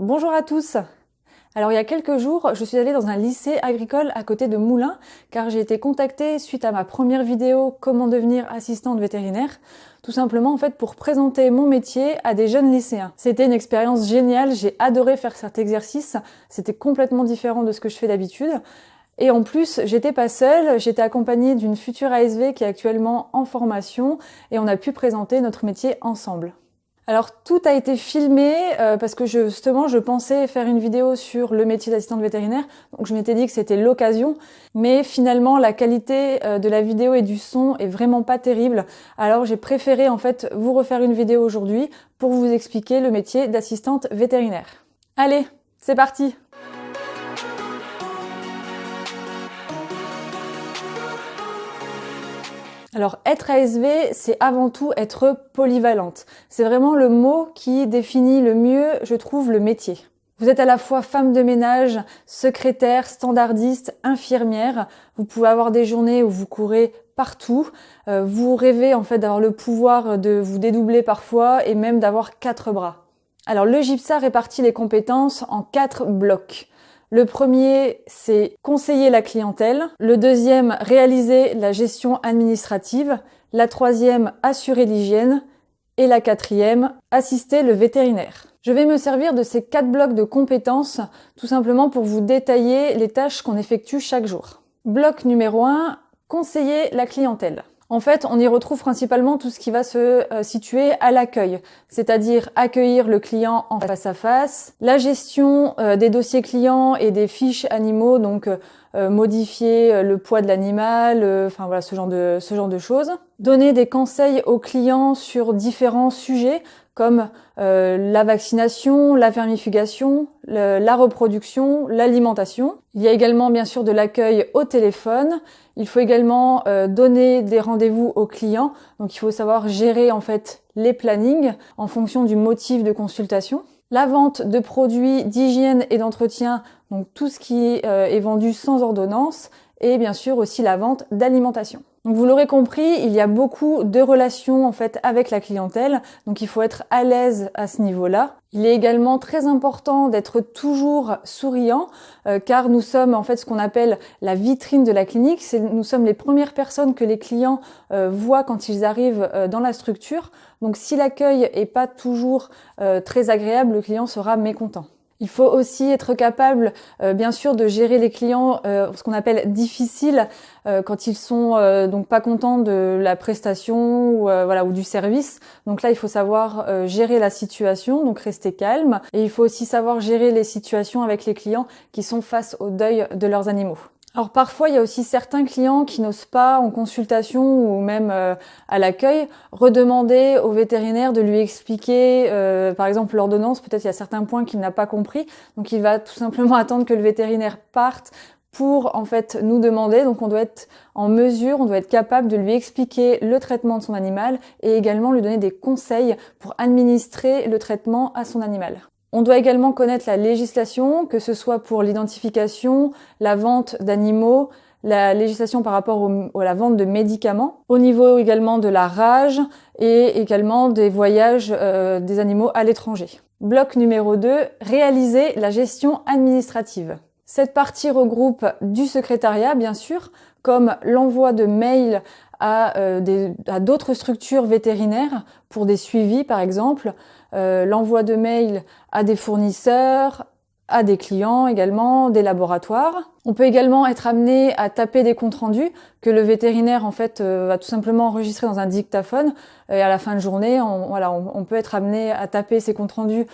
Bonjour à tous. Alors il y a quelques jours, je suis allée dans un lycée agricole à côté de Moulins car j'ai été contactée suite à ma première vidéo Comment devenir assistante vétérinaire, tout simplement en fait pour présenter mon métier à des jeunes lycéens. C'était une expérience géniale, j'ai adoré faire cet exercice, c'était complètement différent de ce que je fais d'habitude. Et en plus, j'étais pas seule, j'étais accompagnée d'une future ASV qui est actuellement en formation et on a pu présenter notre métier ensemble. Alors tout a été filmé parce que justement je pensais faire une vidéo sur le métier d'assistante vétérinaire, donc je m'étais dit que c'était l'occasion, mais finalement la qualité de la vidéo et du son est vraiment pas terrible, alors j'ai préféré en fait vous refaire une vidéo aujourd'hui pour vous expliquer le métier d'assistante vétérinaire. Allez, c'est parti! Alors être ASV, c'est avant tout être polyvalente. C'est vraiment le mot qui définit le mieux, je trouve, le métier. Vous êtes à la fois femme de ménage, secrétaire, standardiste, infirmière. Vous pouvez avoir des journées où vous courez partout. Vous rêvez en fait d'avoir le pouvoir de vous dédoubler parfois et même d'avoir 4 bras. Alors le GIPSA répartit les compétences en 4 blocs. Le premier, c'est conseiller la clientèle. Le deuxième, réaliser la gestion administrative. La troisième, assurer l'hygiène. Et la quatrième, assister le vétérinaire. Je vais me servir de ces 4 blocs de compétences tout simplement pour vous détailler les tâches qu'on effectue chaque jour. Bloc numéro 1, conseiller la clientèle. En fait, on y retrouve principalement tout ce qui va se situer à l'accueil, c'est-à-dire accueillir le client en face à face, la gestion des dossiers clients et des fiches animaux, donc modifier le poids de l'animal, enfin voilà ce genre de choses. Donner des conseils aux clients sur différents sujets comme la vaccination, la vermifugation, la reproduction, l'alimentation. Il y a également bien sûr de l'accueil au téléphone. Il faut également donner des rendez-vous aux clients. Donc il faut savoir gérer en fait les plannings en fonction du motif de consultation. La vente de produits d'hygiène et d'entretien, donc tout ce qui est vendu sans ordonnance, et bien sûr aussi la vente d'alimentation. Donc vous l'aurez compris, il y a beaucoup de relations en fait avec la clientèle, donc il faut être à l'aise à ce niveau-là. Il est également très important d'être toujours souriant, car nous sommes en fait ce qu'on appelle la vitrine de la clinique. Nous sommes les premières personnes que les clients voient quand ils arrivent dans la structure. Donc si l'accueil est pas toujours très agréable, le client sera mécontent. Il faut aussi être capable, bien sûr, de gérer les clients, ce qu'on appelle difficiles, quand ils sont donc pas contents de la prestation ou voilà ou du service. Donc là, il faut savoir gérer la situation, donc rester calme. Et il faut aussi savoir gérer les situations avec les clients qui sont face au deuil de leurs animaux. Alors parfois, il y a aussi certains clients qui n'osent pas en consultation ou même à l'accueil redemander au vétérinaire de lui expliquer, par exemple l'ordonnance, peut-être il y a certains points qu'il n'a pas compris, donc il va tout simplement attendre que le vétérinaire parte pour en fait nous demander, donc on doit être en mesure, on doit être capable de lui expliquer le traitement de son animal et également lui donner des conseils pour administrer le traitement à son animal. On doit également connaître la législation, que ce soit pour l'identification, la vente d'animaux, la législation par rapport à la vente de médicaments, au niveau également de la rage et également des voyages des animaux à l'étranger. Bloc numéro 2, réaliser la gestion administrative. Cette partie regroupe du secrétariat, bien sûr, comme l'envoi de mails à d'autres structures vétérinaires pour des suivis, par exemple, l'envoi de mails à des fournisseurs, à des clients également, des laboratoires. On peut également être amené à taper des comptes rendus que le vétérinaire en fait va tout simplement enregistrer dans un dictaphone et à la fin de journée, on peut être amené à taper ces comptes rendus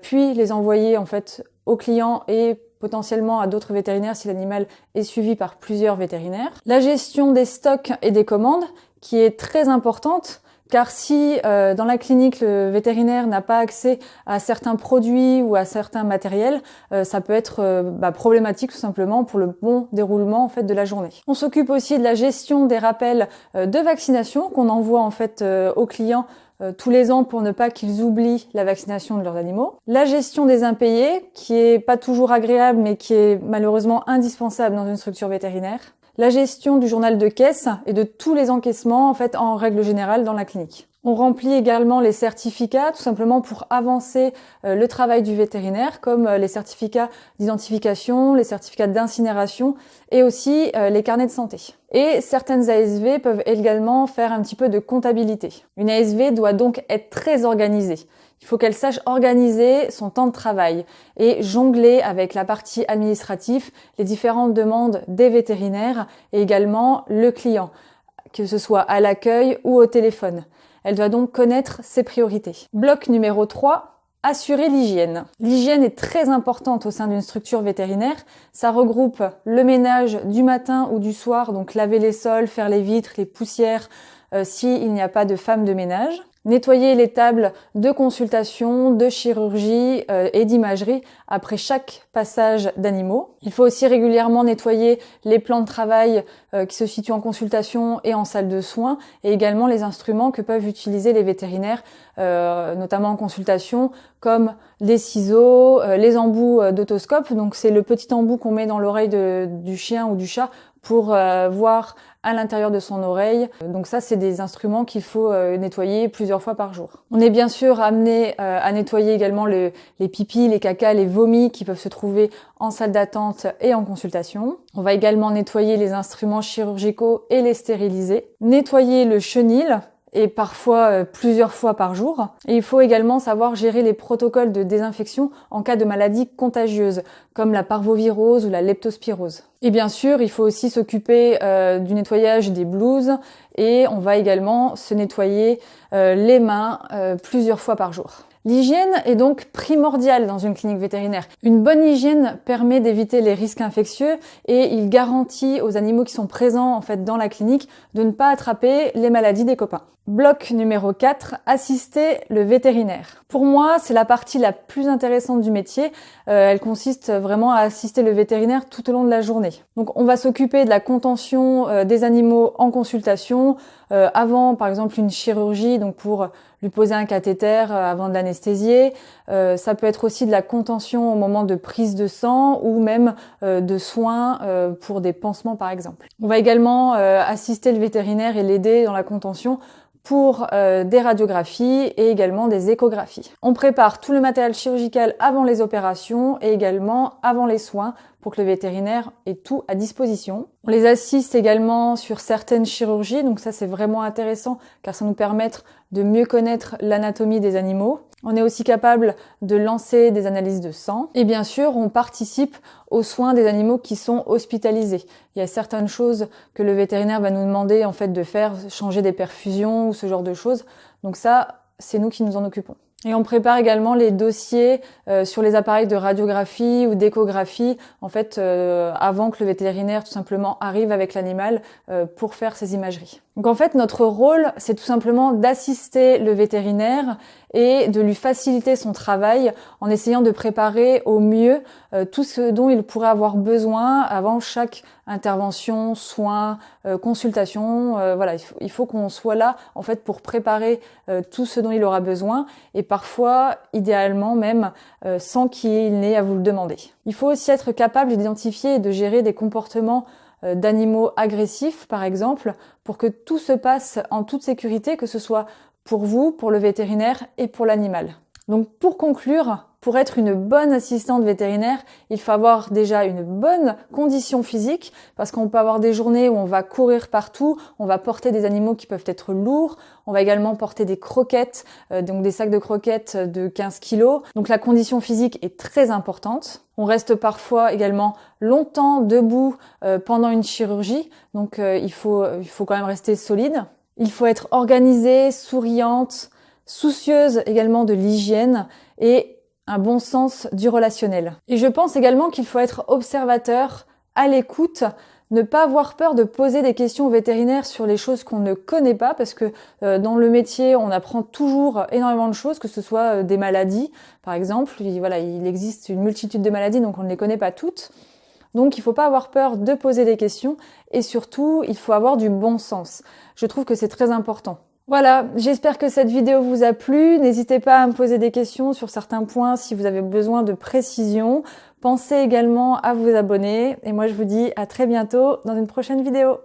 puis les envoyer en fait aux clients et potentiellement à d'autres vétérinaires si l'animal est suivi par plusieurs vétérinaires. La gestion des stocks et des commandes qui est très importante. Car si dans la clinique le vétérinaire n'a pas accès à certains produits ou à certains matériels, ça peut être problématique tout simplement pour le bon déroulement en fait de la journée. On s'occupe aussi de la gestion des rappels de vaccination qu'on envoie en fait aux clients tous les ans pour ne pas qu'ils oublient la vaccination de leurs animaux. La gestion des impayés qui est pas toujours agréable mais qui est malheureusement indispensable dans une structure vétérinaire. La gestion du journal de caisse et de tous les encaissements en fait en règle générale dans la clinique. On remplit également les certificats, tout simplement pour avancer le travail du vétérinaire, comme les certificats d'identification, les certificats d'incinération et aussi les carnets de santé. Et certaines ASV peuvent également faire un petit peu de comptabilité. Une ASV doit donc être très organisée. Il faut qu'elle sache organiser son temps de travail et jongler avec la partie administrative, les différentes demandes des vétérinaires et également le client, que ce soit à l'accueil ou au téléphone. Elle doit donc connaître ses priorités. Bloc numéro 3, assurer l'hygiène. L'hygiène est très importante au sein d'une structure vétérinaire. Ça regroupe le ménage du matin ou du soir, donc laver les sols, faire les vitres, les poussières, s'il n'y a pas de femme de ménage. Nettoyer les tables de consultation, de chirurgie et d'imagerie après chaque passage d'animaux. Il faut aussi régulièrement nettoyer les plans de travail qui se situent en consultation et en salle de soins, et également les instruments que peuvent utiliser les vétérinaires, notamment en consultation, comme les ciseaux, les embouts d'autoscope. Donc c'est le petit embout qu'on met dans l'oreille du chien ou du chat pour voir à l'intérieur de son oreille. Donc ça, c'est des instruments qu'il faut nettoyer plusieurs fois par jour. On est bien sûr amené à nettoyer également les pipis, les cacas, les vomis qui peuvent se trouver en salle d'attente et en consultation. On va également nettoyer les instruments chirurgicaux et les stériliser. Nettoyer le chenil, et parfois plusieurs fois par jour. Et il faut également savoir gérer les protocoles de désinfection en cas de maladies contagieuses, comme la parvovirose ou la leptospirose. Et bien sûr, il faut aussi s'occuper du nettoyage des blouses, et on va également se nettoyer les mains plusieurs fois par jour. L'hygiène est donc primordiale dans une clinique vétérinaire. Une bonne hygiène permet d'éviter les risques infectieux et il garantit aux animaux qui sont présents en fait dans la clinique de ne pas attraper les maladies des copains. Bloc numéro 4, assister le vétérinaire. Pour moi, c'est la partie la plus intéressante du métier. Elle consiste vraiment à assister le vétérinaire tout au long de la journée. Donc on va s'occuper de la contention des animaux en consultation, avant par exemple une chirurgie, donc pour lui poser un cathéter avant de l'anesthésier. Ça peut être aussi de la contention au moment de prise de sang ou même de soins pour des pansements par exemple. On va également assister le vétérinaire et l'aider dans la contention pour des radiographies et également des échographies. On prépare tout le matériel chirurgical avant les opérations et également avant les soins pour que le vétérinaire ait tout à disposition. On les assiste également sur certaines chirurgies, donc ça c'est vraiment intéressant car ça nous permet de mieux connaître l'anatomie des animaux. On est aussi capable de lancer des analyses de sang et bien sûr on participe aux soins des animaux qui sont hospitalisés. Il y a certaines choses que le vétérinaire va nous demander en fait de faire, changer des perfusions ou ce genre de choses. Donc ça, c'est nous qui nous en occupons. Et on prépare également les dossiers sur les appareils de radiographie ou d'échographie, en fait, avant que le vétérinaire tout simplement arrive avec l'animal pour faire ces imageries. Donc en fait, notre rôle, c'est tout simplement d'assister le vétérinaire et de lui faciliter son travail en essayant de préparer au mieux tout ce dont il pourrait avoir besoin avant chaque intervention, soin, consultation. Voilà, il faut qu'on soit là en fait pour préparer tout ce dont il aura besoin et parfois, idéalement même, sans qu'il n'ait à vous le demander. Il faut aussi être capable d'identifier et de gérer des comportements d'animaux agressifs, par exemple, pour que tout se passe en toute sécurité, que ce soit pour vous, pour le vétérinaire et pour l'animal. Donc pour conclure, pour être une bonne assistante vétérinaire, il faut avoir déjà une bonne condition physique parce qu'on peut avoir des journées où on va courir partout, on va porter des animaux qui peuvent être lourds, on va également porter des croquettes, donc des sacs de croquettes de 15 kilos. Donc la condition physique est très importante. On reste parfois également longtemps debout pendant une chirurgie, donc il faut quand même rester solide. Il faut être organisée, souriante, soucieuse également de l'hygiène et un bon sens du relationnel. Et je pense également qu'il faut être observateur, à l'écoute, ne pas avoir peur de poser des questions aux vétérinaires sur les choses qu'on ne connaît pas, parce que dans le métier, on apprend toujours énormément de choses, que ce soit des maladies, par exemple. Voilà, il existe une multitude de maladies, donc on ne les connaît pas toutes. Donc il ne faut pas avoir peur de poser des questions et surtout, il faut avoir du bon sens. Je trouve que c'est très important. Voilà, j'espère que cette vidéo vous a plu. N'hésitez pas à me poser des questions sur certains points si vous avez besoin de précision. Pensez également à vous abonner et moi je vous dis à très bientôt dans une prochaine vidéo.